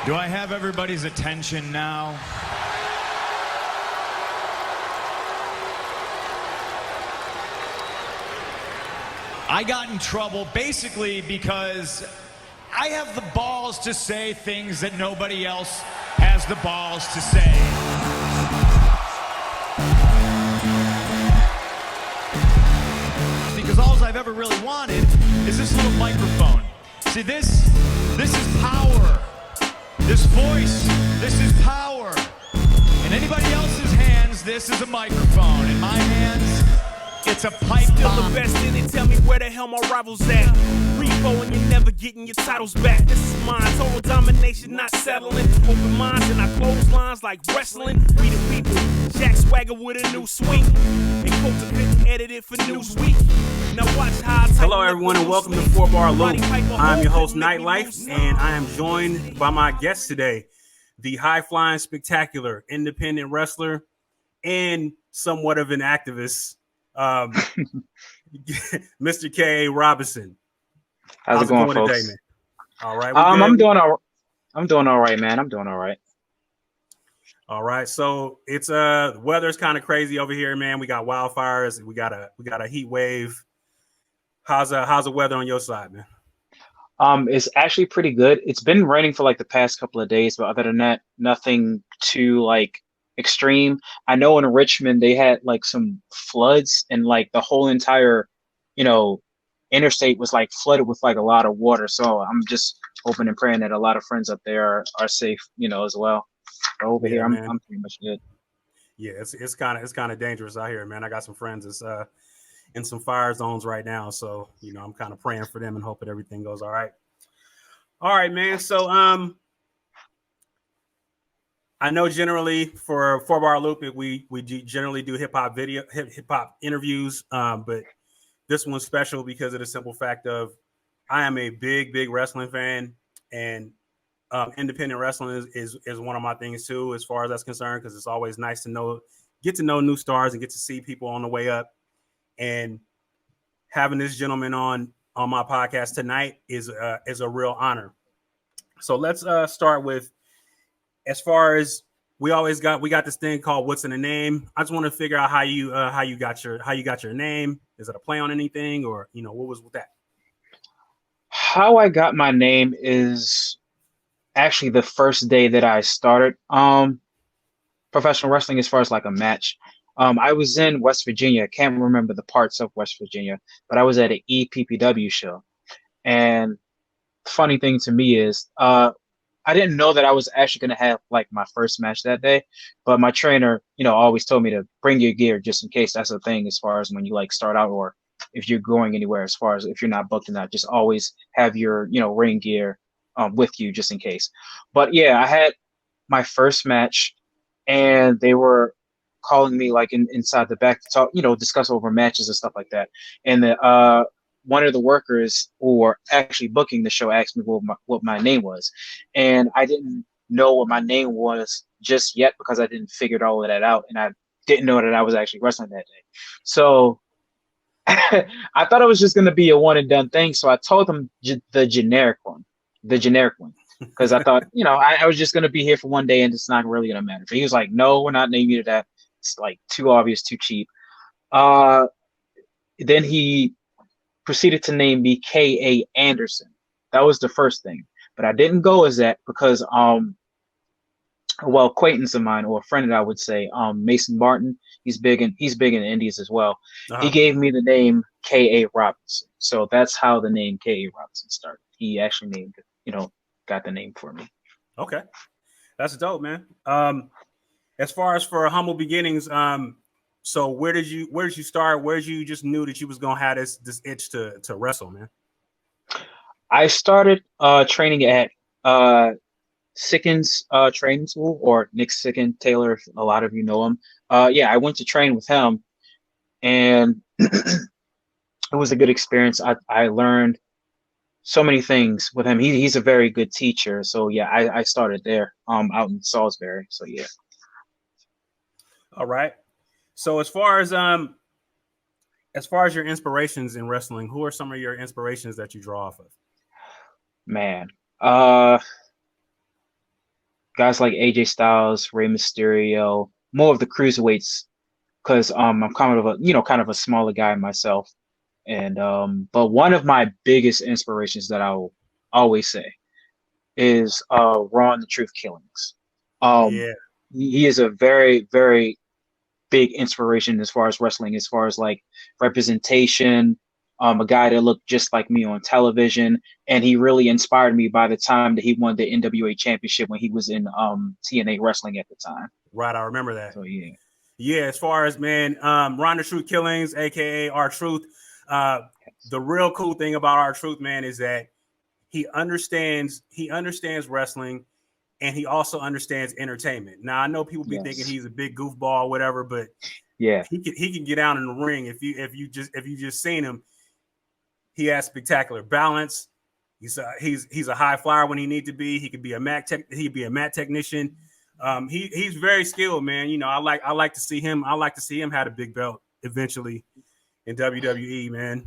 Do I have everybody's attention now? I got in trouble basically because I have the balls to say things that nobody else has the balls to say. Because all I've ever really wanted is this little microphone. See, this is power. This voice, this is power. In anybody else's hands, this is a microphone. In my hands, it's a pipe Still bomb. the best in it, tell me where the hell my rivals at. Repo and you're never getting your titles back. This is mine, total domination, not settling. Open minds and I close lines like wrestling. We the people, Jack Swagger with a new swing. And Coulter couldn't edit it for Newsweek. Now watch how I type. Hello everyone and welcome to 4BarLoop. I'm your host Nytelife and I am joined by my guest today, the high-flying, spectacular, independent wrestler and somewhat of an activist, Mr. K.A. Robinson. How's it going, folks? Today, man? All right. I'm doing all right, man. I'm doing all right. All right. So it's the weather's kind of crazy over here, man. We got wildfires. We got a heat wave. How's the weather on your side, man? It's actually pretty good. It's been raining for like the past couple of days, but other than that, nothing too like extreme. I know in Richmond they had like some floods and like the whole entire, interstate was like flooded with like a lot of water. So I'm just hoping and praying that a lot of friends up there are safe, as well. But over here, I'm pretty much good. Yeah, it's kind of dangerous out here, man. I got some friends that's in some fire zones right now, so I'm kind of praying for them and hoping everything goes all right. All right, man. So I know generally for 4BarLoop, we generally do hip hop interviews, but this one's special because of the simple fact of I am a big wrestling fan, and independent wrestling is one of my things too, as far as that's concerned, because it's always nice to get to know new stars and get to see people on the way up. And having this gentleman on my podcast tonight is a real honor. So let's start with, as far as we got this thing called "What's in a Name." I just want to figure out how you got your name. Is it a play on anything, or what was with that? How I got my name is actually the first day that I started professional wrestling, as far as like a match. I was in West Virginia. I can't remember the parts of West Virginia, but I was at an EPPW show. And the funny thing to me is I didn't know that I was actually going to have like my first match that day, but my trainer, always told me to bring your gear just in case. That's the thing as far as when you like start out, or if you're going anywhere, as far as if you're not booked in that, just always have your, ring gear with you just in case. But yeah, I had my first match and they were calling me like inside the back to talk, discuss over matches and stuff like that. And the one of the workers who were actually booking the show asked me what my name was. And I didn't know what my name was just yet because I didn't figure all of that out. And I didn't know that I was actually wrestling that day. So I thought it was just going to be a one and done thing. So I told them the generic one, because I thought, I was just going to be here for one day and it's not really going to matter. But he was like, no, we're not naming you that. It's like too obvious, too cheap. Then he proceeded to name me K.A. Anderson. That was the first thing, but I didn't go as that because acquaintance of mine, or a friend that I would say, Mason Martin, he's big in the Indies as well. Uh-huh. He gave me the name K.A. Robinson. So that's how the name K.A. Robinson started. He actually named it, got the name for me. Okay. That's dope, man. As far as for humble beginnings, so where did you start? Where did you just knew that you was gonna have this itch to wrestle, man? I started training at Sickens training school, or Nick Sicken Taylor, if a lot of you know him. I went to train with him, and it was a good experience. I learned so many things with him. He's a very good teacher. So yeah, I started there out in Salisbury. So yeah. All right. So as far as your inspirations in wrestling, who are some of your inspirations that you draw off of? Man, guys like AJ Styles, Rey Mysterio, more of the cruiserweights, because I'm kind of a smaller guy myself. And but one of my biggest inspirations that I will always say is Ron the Truth Killings. Um, Yeah, he is a very, very big inspiration as far as wrestling, as far as like representation. A guy that looked just like me on television, and he really inspired me by the time that he won the NWA championship when he was in TNA wrestling at the time. right. I remember that. So yeah, Yeah, as far as man, Ron the Truth Killings, aka R Truth. Uh, the real cool thing about R Truth, man, is that he understands wrestling, and he also understands entertainment. Now I know people be thinking yes, he's a big goofball, whatever, but yeah, he can get out in the ring. If you just seen him, he has spectacular balance. He's a high flyer when he need to be. He could be a mat technician. He's very skilled, man. You know, I like to see him. I like to see him have a big belt eventually in WWE, man.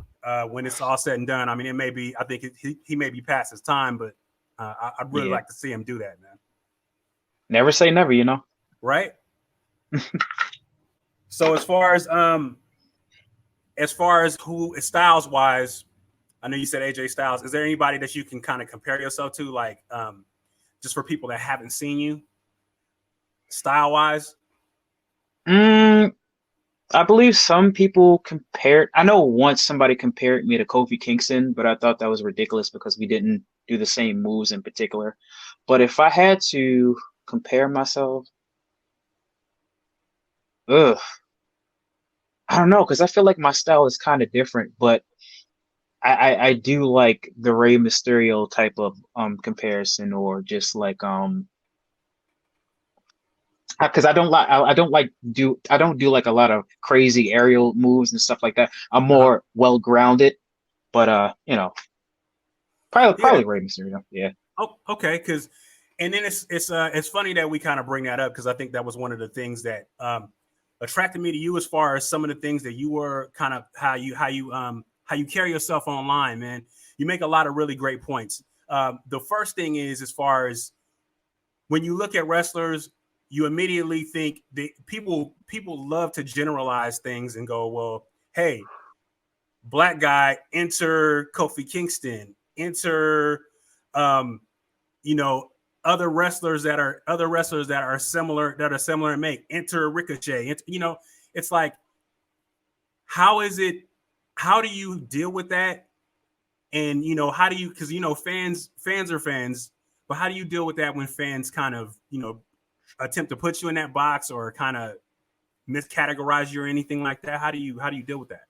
When it's all said and done, I mean, it may be. I think he may be past his time, but I'd really yeah. like to see him do that, man. Never say never, you know. Right. So as far as who Styles wise, I know you said AJ Styles. Is there anybody that you can kind of compare yourself to, like just for people that haven't seen you, style wise? Mm, I believe some people compared. I know once somebody compared me to Kofi Kingston, but I thought that was ridiculous because we didn't do the same moves in particular. But if I had to compare myself, ugh, I don't know because I feel like my style is kind of different, but I do like the Rey Mysterio type of comparison, or just like because I don't do like a lot of crazy aerial moves and stuff like that. I'm Uh-huh. more well grounded, but Yeah. probably Rey Mysterio. Yeah. Oh, okay. And then it's funny that we kind of bring that up because I think that was one of the things that attracted me to you as far as some of the things that you were kind of how you carry yourself online, man. You make a lot of really great points. The first thing is, as far as when you look at wrestlers, you immediately think that people love to generalize things and go, well, hey, black guy, enter Kofi Kingston, enter um, you know, other wrestlers that are similar in make, enter Ricochet. It's like, how do you deal with that? And how do you, because fans are fans, but how do you deal with that when fans kind of attempt to put you in that box or kind of miscategorize you or anything like that? How do you deal with that?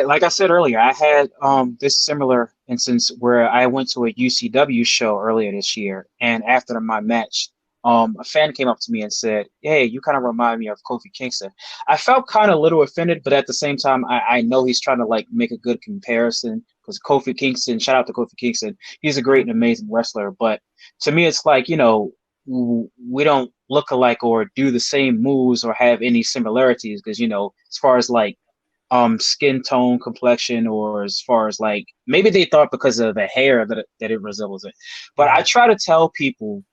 Like I said earlier, I had this similar instance where I went to a UCW show earlier this year, and after my match, a fan came up to me and said, "Hey, you kind of remind me of Kofi Kingston." I felt kind of a little offended, but at the same time, I know he's trying to like make a good comparison because Kofi Kingston, shout out to Kofi Kingston, he's a great and amazing wrestler. But to me, it's like we don't look alike or do the same moves or have any similarities because as far as like skin tone, complexion, or as far as like maybe they thought because of the hair that it resembles it. But I try to tell people,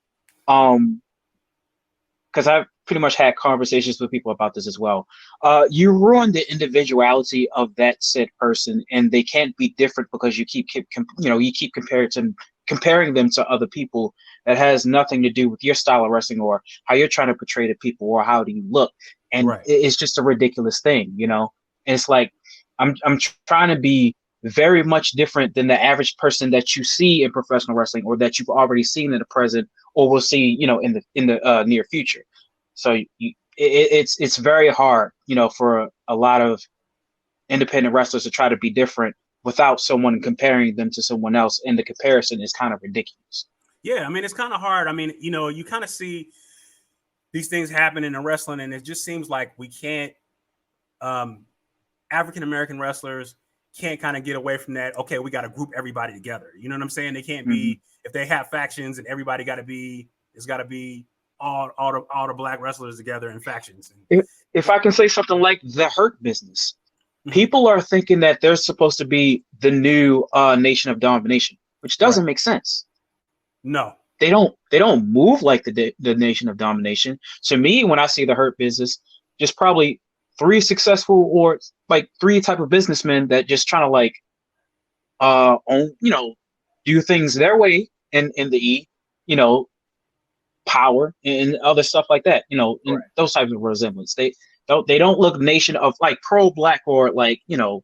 because I've pretty much had conversations with people about this as well. You ruin the individuality of that said person, and they can't be different because you keep comparing them to other people that has nothing to do with your style of wrestling or how you're trying to portray to people or how do you look, and Right. it's just a ridiculous thing. And it's like I'm trying to be very much different than the average person that you see in professional wrestling or that you've already seen in the present or will see in the near future. So it's very hard for a lot of independent wrestlers to try to be different without someone comparing them to someone else, and the comparison is kind of ridiculous. Yeah, I mean, it's kind of hard. I mean, you kind of see these things happen in the wrestling, and it just seems like we can't. African American wrestlers can't kind of get away from that. Okay, we got to group everybody together. You know what I'm saying? They can't be, if they have factions and everybody it's got to be all the black wrestlers together in factions. If I can say something like the Hurt Business, Mhm. people are thinking that they're supposed to be the new Nation of Domination, which Right. doesn't make sense. No. they don't move like the Nation of Domination. To me, when I see the Hurt Business, just probably three successful or like three type of businessmen that just trying to like own, do things their way in the E, you know, power and other stuff like that, in Right. those types of resemblance. They don't look Nation of like pro black or like, what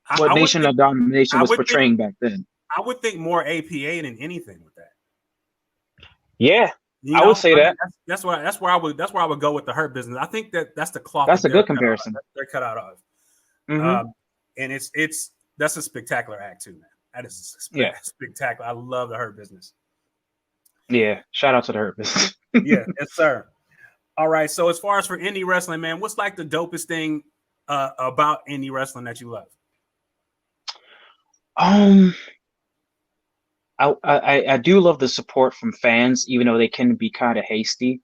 I would Nation think of Domination I was would think portraying back then. I would think more APA than anything with that. Yeah, You I would know, say I think that. that's where I would go with the Hurt Business. I think that's the cloth That's that a good comparison. they're cut out of. Hmm. And it's that's a spectacular act too, man. That is Yeah, spectacular. I love the Hurt Business. yeah. Shout out to the Hurt Business. Yeah, yes, sir. All right. So as far as for indie wrestling, man, what's like the dopest thing about indie wrestling that you love? Um, I do love the support from fans, even though they can be kind of hasty.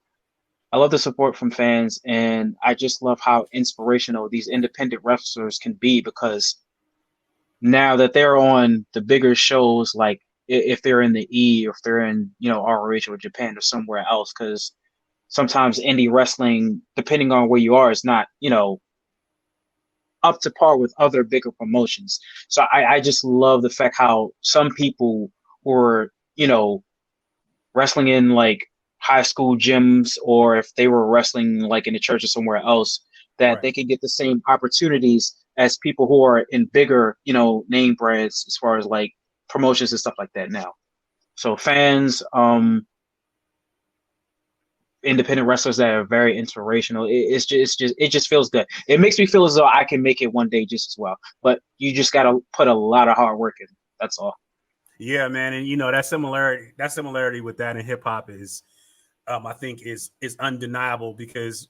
I love the support from fans, and I just love how inspirational these independent wrestlers can be because now that they're on the bigger shows, like if they're in the E or if they're in, ROH or Japan or somewhere else, because sometimes indie wrestling, depending on where you are, is not, up to par with other bigger promotions. So I just love the fact how some people who are, wrestling in like high school gyms or if they were wrestling like in a church or somewhere else, that Right. they can get the same opportunities as people who are in bigger, name brands as far as like promotions and stuff like that now. So fans, independent wrestlers that are very inspirational. It just feels good. It makes me feel as though I can make it one day just as well. But you just gotta put a lot of hard work in. That's all. Yeah, man, and that similarity with that in hip hop is, I think is undeniable because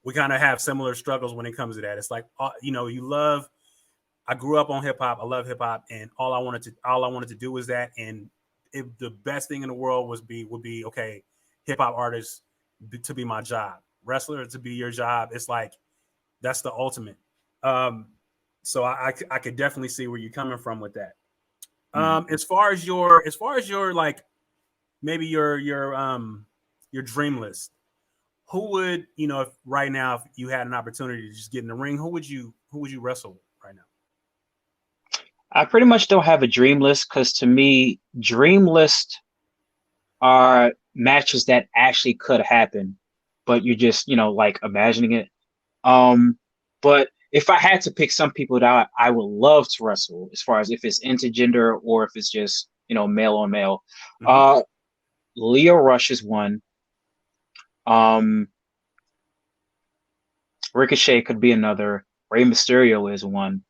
we kind of have similar struggles when it comes to that. It's like, you love. I grew up on hip hop. I love hip hop, and all I wanted to do was that. And if the best thing in the world would be okay, hip hop artist to be my job, wrestler to be your job. It's like that's the ultimate. Um, so I could definitely see where you're coming from with that. Mhm. As far as your like maybe your dream list, who would if right now if you had an opportunity to just get in the ring, who would you wrestle with right now? I pretty much don't have a dream list because to me, dream list are matches that actually could happen, but you're just, like imagining it. But if I had to pick some people that I would love to wrestle, as far as if it's intergender or if it's just, male on male, Mm-hmm. uh, Leo Rush is one. Um, Ricochet could be another. Rey Mysterio is one.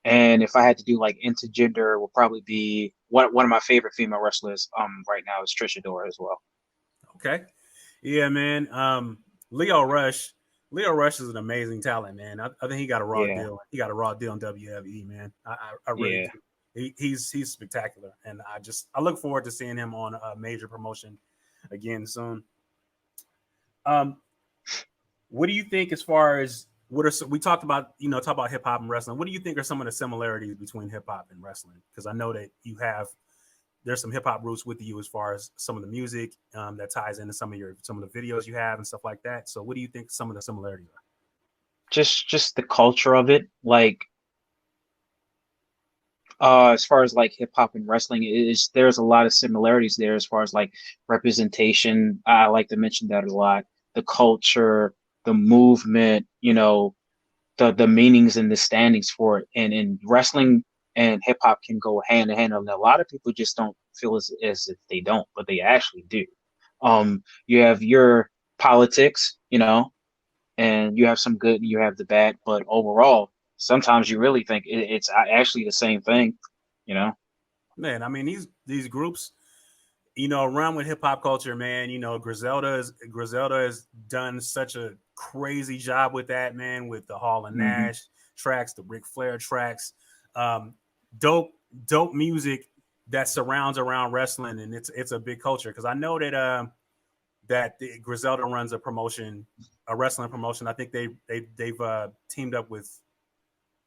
And if I had to do like intergender, will probably be one of my favorite female wrestlers. Right now is Trisha Dora as well. Okay. Yeah, man. Leo Rush. Leo Rush is an amazing talent, man. I think he got a raw Yeah, deal. He got a raw deal in WWE, man. I really yeah. do. He's spectacular, and I look forward to seeing him on a major promotion again soon. Um, what do you think as far as we talked about? Talk about hip hop and wrestling. What do you think are some of the similarities between hip hop and wrestling? Because I know that there's some hip hop roots with you as far as some of the music that ties into some of the videos you have and stuff like that. So, what do you think some of the similarities are? Just the culture of it, like as far as like hip hop and wrestling is there's a lot of similarities there as far as like representation. I like to mention that a lot. The culture, the movement, the meanings and the standings for it. And in wrestling and hip hop can go hand in hand. And a lot of people just don't feel as if they don't, but they actually do. You have your politics, and you have some good and you have the bad, but overall, sometimes you really think it's actually the same thing, you know? Man, I mean these groups, run with hip hop culture, man. Griselda has done such a crazy job with that, man. With the Hall and Hmm. Nash tracks, the Ric Flair tracks, um, dope dope music that surrounds around wrestling, and it's a big culture because I know that Griselda runs a wrestling promotion. I think they've teamed up with.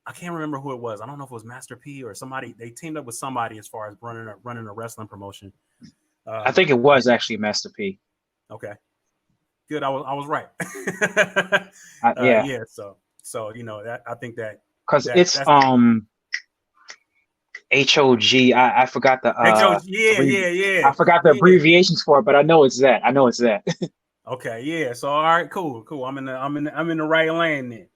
I can't remember who it was. I don't know if it was Master P or somebody. They teamed up with somebody as far as running a wrestling promotion. I think it was actually Master P. Okay, good. I was right. Yeah, Yeah. So you know that I think because it's that's HOG. I forgot the HOG. Yeah, abbrevi- yeah, yeah, I forgot the yeah. abbreviations for it, but I know it's that. I know it's that. Okay, yeah. So all right, cool. I'm in the right lane then.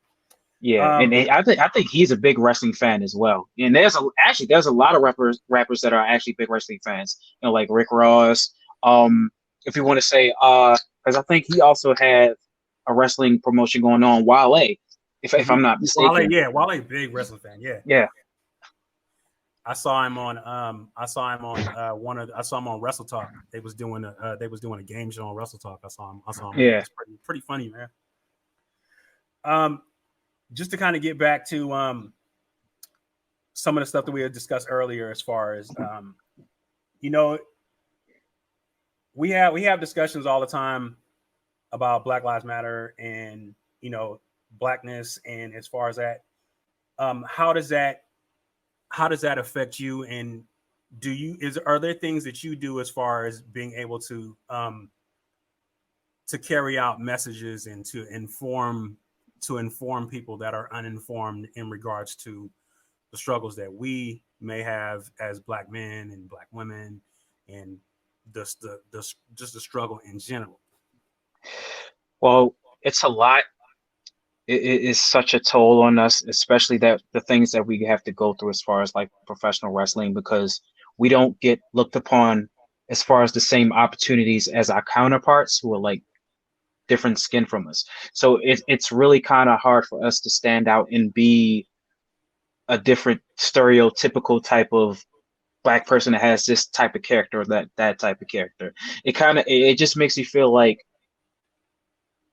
Yeah, and I think he's a big wrestling fan as well. And there's a lot of rappers that are actually big wrestling fans. You know, like Rick Ross. If you want to say, because I think he also had a wrestling promotion going on. Wale, if I'm not Wale, mistaken. yeah, Wale, big wrestling fan. Yeah, Yeah, I saw him on I saw him on Wrestle Talk. They was doing a game show on Wrestle Talk. I saw him on. yeah. It's pretty funny, man. Um, just to kind of get back to some of the stuff that we had discussed earlier, as far as you know, we have discussions all the time about Black Lives Matter and blackness, and as far as that, how does that affect you, and are there things that you do as far as being able to carry out messages and to inform people that are uninformed in regards to the struggles that we may have as Black men and Black women, and just the struggle in general? Well, it's a lot. It is such a toll on us, especially that the things that we have to go through as far as like professional wrestling, because we don't get looked upon as far as the same opportunities as our counterparts who are like different skin from us. So it's really kind of hard for us to stand out and be a different stereotypical type of black person that has this type of character or that type of character. It just makes you feel like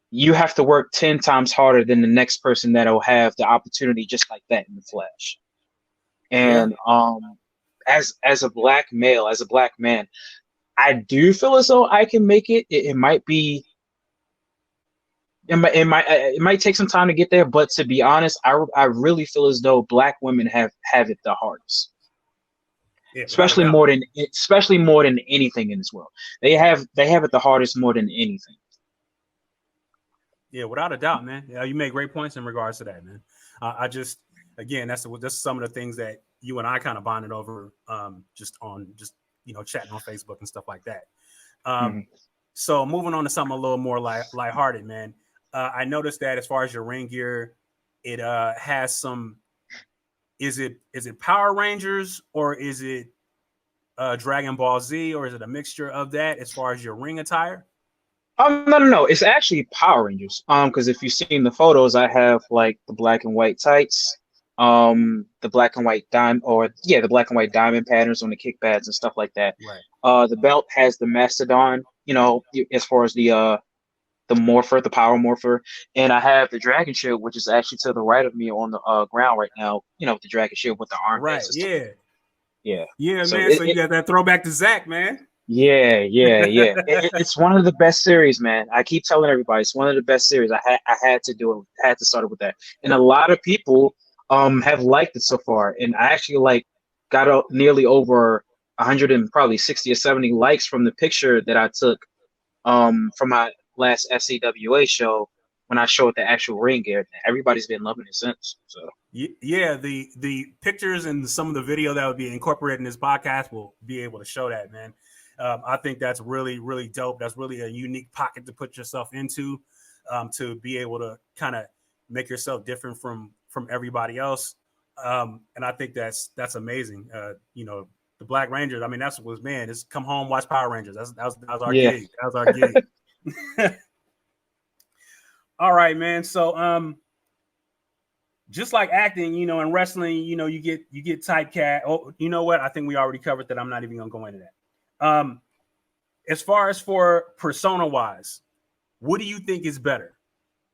you have to work 10 times harder than the next person that'll have the opportunity just like that in the flesh. Yeah, And as a black male, as a black man, I do feel as though I can make it. It might be it might take some time to get there, but to be honest, I really feel as though black women have it the hardest. yeah, without a Especially doubt. more than anything in this world. They have it the hardest more than anything. Yeah, without a doubt, man. Yeah, you make great points in regards to that, man. I just, again, that's some of the things that you and I kind of bonded over, just chatting on Facebook and stuff like that. Um, Mhm. so moving on to something a little more lighthearted, man. I noticed that as far as your ring gear, it has some. Is it Power Rangers, or is it Dragon Ball Z, or is it a mixture of that as far as your ring attire? No. It's actually Power Rangers. Because if you've seen the photos, I have like the black and white tights, the black and white the black and white diamond patterns on the kick pads and stuff like that. Right. The belt has the mastodon, as far as the morpher, the power morpher, and I have the dragon shield, which is actually to the right of me on the ground right now. The dragon shield with the armbands Right. and stuff. Yeah. Yeah. Yeah, So man. So you got that throwback to Zach, man. yeah. It's one of the best series, man. I keep telling everybody it's one of the best series. I had to do it. I had to start it with that, and a lot of people have liked it so far. And I actually got nearly over 100 and probably 60 or 70 likes from the picture that I took from my last SCWA show when I showed the actual ring gear. Everybody's been loving it since. So Yeah, the pictures and some of the video that would be incorporated in this podcast will be able to show that, man. I think that's really, really dope. That's really a unique pocket to put yourself into, to be able to kind of make yourself different from everybody else. And I think that's amazing. The Black Rangers. I mean, that's what was, man. It's come home, watch Power Rangers. That was our yeah. gig. That was our gig. All right, man. So just like acting, in wrestling, you get typecast. Oh, you know what? I think we already covered that. I'm not even gonna go into that. As far as for persona wise, what do you think is better,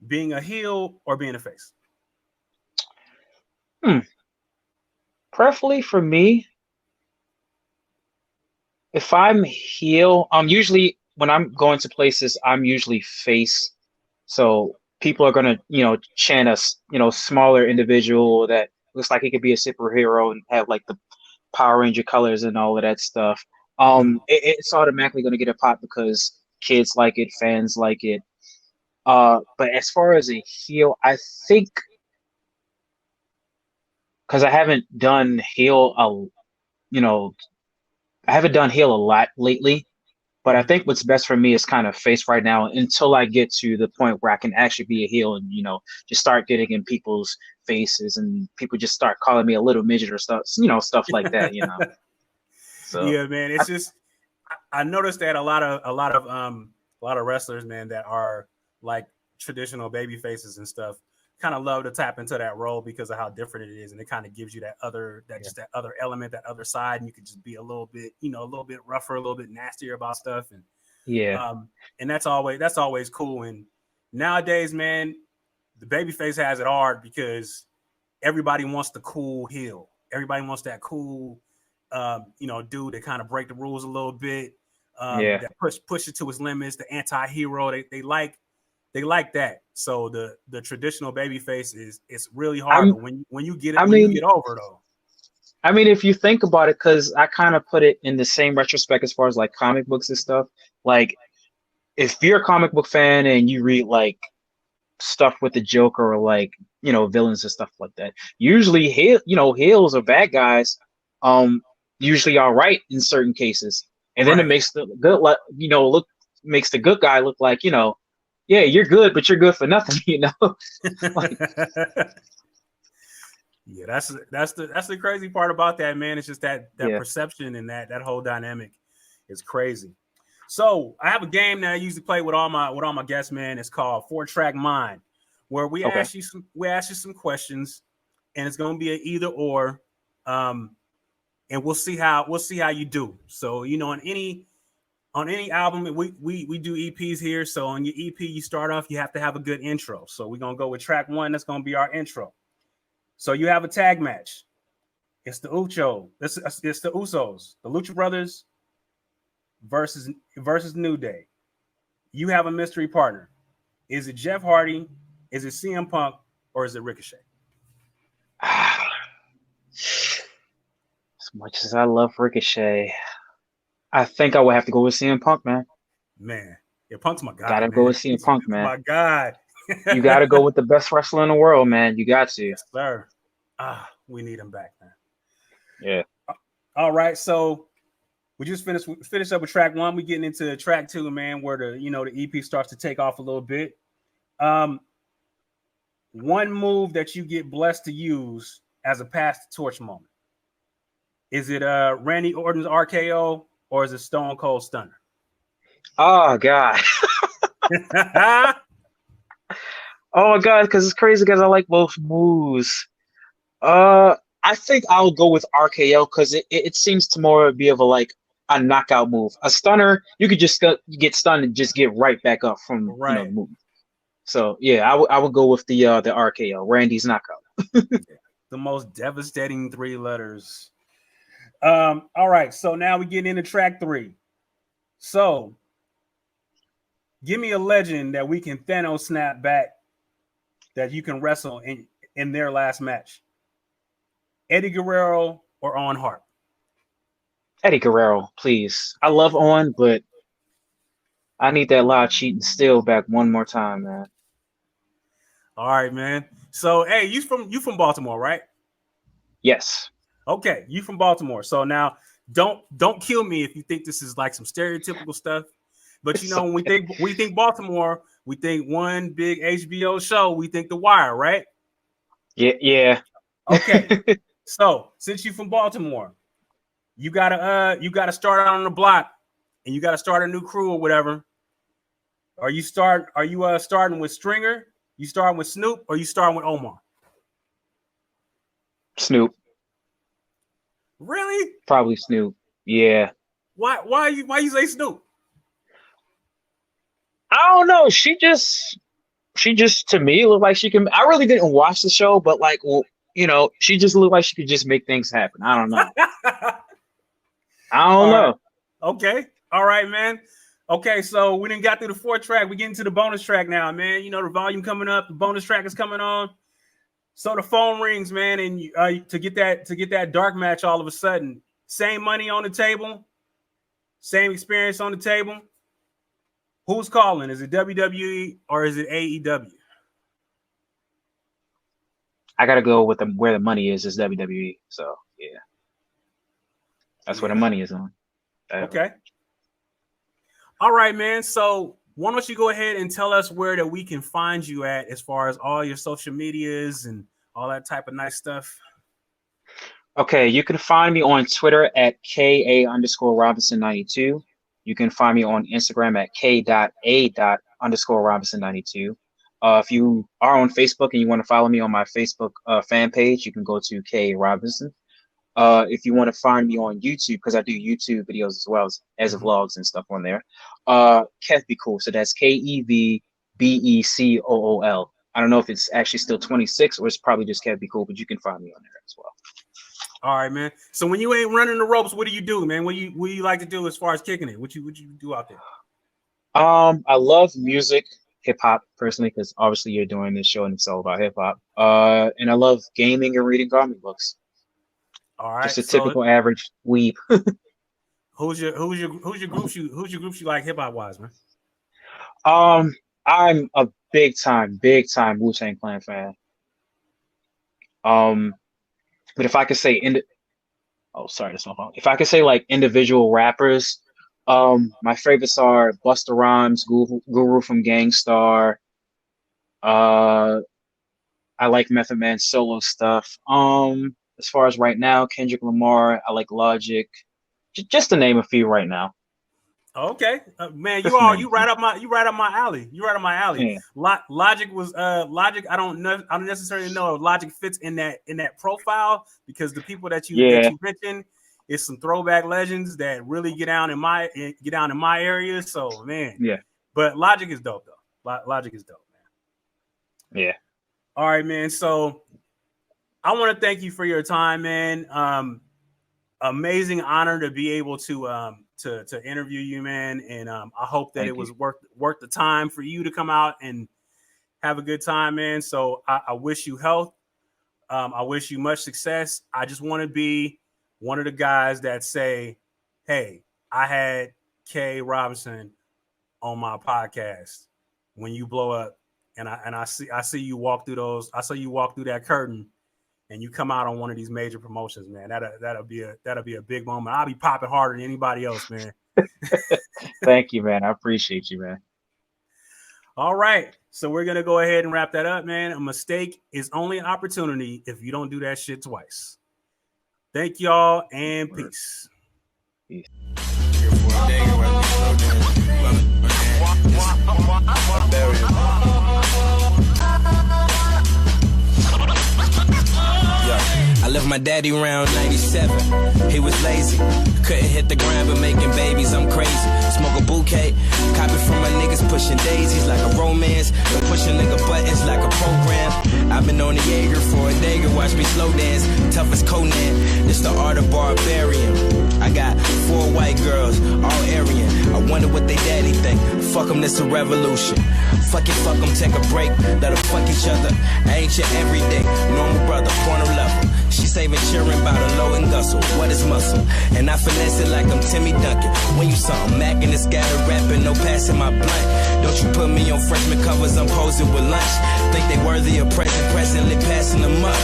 being a heel or being a face? Preferably for me, if I'm heel, usually when I'm going to places, I'm usually face. So people are gonna, chant us, smaller individual that looks like he could be a superhero and have like the Power Ranger colors and all of that stuff. It's automatically going to get a pop because kids like it, fans like it. But as far as a heel, I think because I haven't done you know, I haven't done heel a lot lately. But I Mhm. think what's best for me is kind of face right now until I get to the point where I can actually be a heel and, just start getting in people's faces and people just start calling me a little midget or stuff, stuff like that. So, Yeah, man. I, It's just I noticed that a lot of wrestlers, man, that are like traditional baby faces and stuff, kind of love to tap into that role because of how different it is, and it kind of gives you yeah. that other element, that other side, and you could just be a little bit, a little bit rougher, a little bit nastier about stuff, Yeah. um, and that's always cool. And nowadays, man, the baby face has it hard because everybody wants the cool heel. Everybody wants that cool, dude that kind of break the rules a little bit, Yeah. that push it to its limits. The anti-hero, they like that. So the traditional baby face is it's really hard. I'm, But when you get it I when you mean, get over though, I mean, if you think about it, because I kind of put it in the same retrospect as far as like comic books and stuff. Like, if you're a comic book fan and you read like stuff with the Joker or like villains and stuff like that. Usually, heels or bad guys, usually all right in certain cases, and then it right? makes the good look makes the good guy look like yeah, you're good, but you're good for nothing, like Yeah, that's the crazy part about that, man. It's just that yeah. perception and that whole dynamic is crazy. So I have a game that I usually play with all my guests, man. It's called 4-Track Mind, where Okay. we ask you some questions, and it's going to be an either or, and we'll see how you do. So on any album, we do EPs here. So on your EP, you start off, you have to have a good intro. So we're gonna go with track one. That's gonna be our intro. So you have a tag match. It's the It's the Usos, the Lucha Brothers versus New Day. You have a mystery partner. Is it Jeff Hardy? Is it CM Punk? Or is it Ricochet? As much as I love Ricochet, I think I would have to go with CM Punk, man. Man, yeah, Punk's my guy, Gotta go man. with CM He's Punk, man. my guy. You gotta go with the best wrestler in the world, man. You got to. Yes, sir. We need him back, man. Yeah. All right, so we just finish up with track one. We getting into track two, man, where the EP starts to take off a little bit. One move that you get blessed to use as a pass the torch moment. Is it Randy Orton's RKO or is it Stone Cold Stunner? Oh God. Oh my God, because it's crazy because I like both moves. I think I'll go with RKO because it seems to more be of a knockout move. A stunner, you could just get stunned and just get right back up from the Right. move. So yeah, I would go with the RKO, Randy's knockout. The most devastating three letters. All right, so now we get into track three. So give me a legend that we can Thanos snap back that you can wrestle in their last match. Eddie Guerrero or Owen Hart? Eddie Guerrero, please. I love Owen, but I need that live cheating still back one more time, man. All right, man. So hey, you from Baltimore, right? Yes. Okay, you from Baltimore. So now don't kill me if you think this is like some stereotypical stuff. But It's when okay. we think Baltimore, we think one big HBO show, we think The Wire, right? Yeah, yeah. Okay. So since you from Baltimore, you gotta start out on the block and you gotta start a new crew or whatever. Are you starting with Stringer? You starting with Snoop or you starting with Omar? Snoop. Really? Probably Snoop. Yeah. Why you say Snoop? I don't know. She just to me looked like she can. I really didn't watch the show, but she just looked like she could just make things happen. I don't know. I don't All right. know. Okay. All right, man. Okay, so we didn't got through the 4-track. We get into the bonus track now, man. The volume coming up. The bonus track is coming on. So the phone rings, man, and to get that dark match all of a sudden, same money on the table. Same experience on the table. Who's calling? Is it WWE or is it AEW? I gotta go with where the money is WWE. So yeah, that's where the money is on. Okay. All right, man. So why don't you go ahead and tell us where that we can find you at as far as all your social medias and all that type of nice stuff? Okay, you can find me on Twitter at KA_Robinson92. You can find me on Instagram at K.A._Robinson92. If you are on Facebook and you want to follow me on my Facebook fan page, you can go to K.A. Robinson. If you want to find me on YouTube, because I do YouTube videos as well as vlogs and stuff on there, Kev Be Cool. So that's KEVBECOOL. I don't know if it's actually still 26 or it's probably just Kev Be Cool, but you can find me on there as well. All right, man. So when you ain't running the ropes, what do you do, man? What do you like to do as far as kicking it? What you do out there? I love music, hip hop personally, because obviously you're doing this show and it's all about hip hop. And I love gaming and reading comic books. All right, just a typical average weeb. Who's your groups you like hip hop wise, man? I'm a big time Wu-Tang Clan fan. But if I could say that's my phone. If I could say like individual rappers, my favorites are Busta Rhymes, Guru from Gangstar. I like Method Man's solo stuff. As far as right now, Kendrick Lamar, I like Logic, just to name a few right now. Okay, man, you right up my alley. You right up my alley. Yeah. Logic was Logic. I don't necessarily know if Logic fits in that profile because the people that you mentioned is some throwback legends that really get down in my area. So man, yeah. But Logic is dope though. Logic is dope, man. Yeah. All right, man. So I want to thank you for your time, man. Amazing honor to be able to interview you, man. And I hope that it was worth the time for you to come out and have a good time, man. So I wish you health. I wish you much success. I just want to be one of the guys that say, hey, I had K. Robinson on my podcast when you blow up. And I see you walk through those. I saw you walk through that curtain and you come out on one of these major promotions, man. That'll be a big moment. I'll be popping harder than anybody else, man. Thank you, man. I appreciate you, man. All right. So we're going to go ahead and wrap that up, man. A mistake is only an opportunity if you don't do that shit twice. Thank y'all and peace. Peace. I left my daddy around 97. He was lazy. Couldn't hit the ground but making babies. I'm crazy. Smoke a bouquet. Copy from my niggas pushing daisies like a romance. But pushing nigga buttons like a program. I've been on the Jaeger for a day. Watch me slow dance. Tough as Conan. It's the art of barbarian. I got 4 white girls, all Aryan. I wonder what they daddy think. Fuck them, this a revolution. Fuck them, take a break. Let them fuck each other. I ain't your everyday. Normal brother, porno level. She saving cheering about a low and gustle. What is muscle? And I finesse it like I'm Timmy Duncan. When you saw him macking and scatter rapping, no passing my blunt. Don't you put me on freshman covers, I'm posing with lunch. Think they worthy of presently passing them up.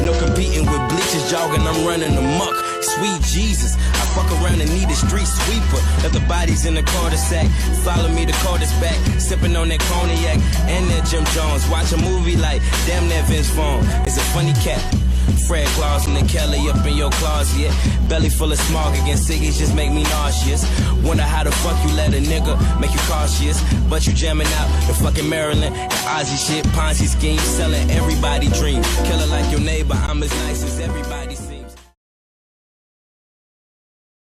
No competing with bleachers, jogging, I'm running amok. Sweet Jesus, I fuck around and need a street sweeper. Let the bodies in the cul-de-sac. Follow me to Carter's back. Sipping on that cognac and that Jim Jones. Watch a movie like damn that Vince Vaughn. It's a funny cat. Fred Clausen and Kelly up in your closet. Belly full of smog against ciggies just make me nauseous. Wonder how the fuck you let a nigga make you cautious. But you jamming out the fucking Maryland and Ozzy shit. Ponzi scheme selling everybody dream. Killer like your neighbor, I'm as nice as everybody.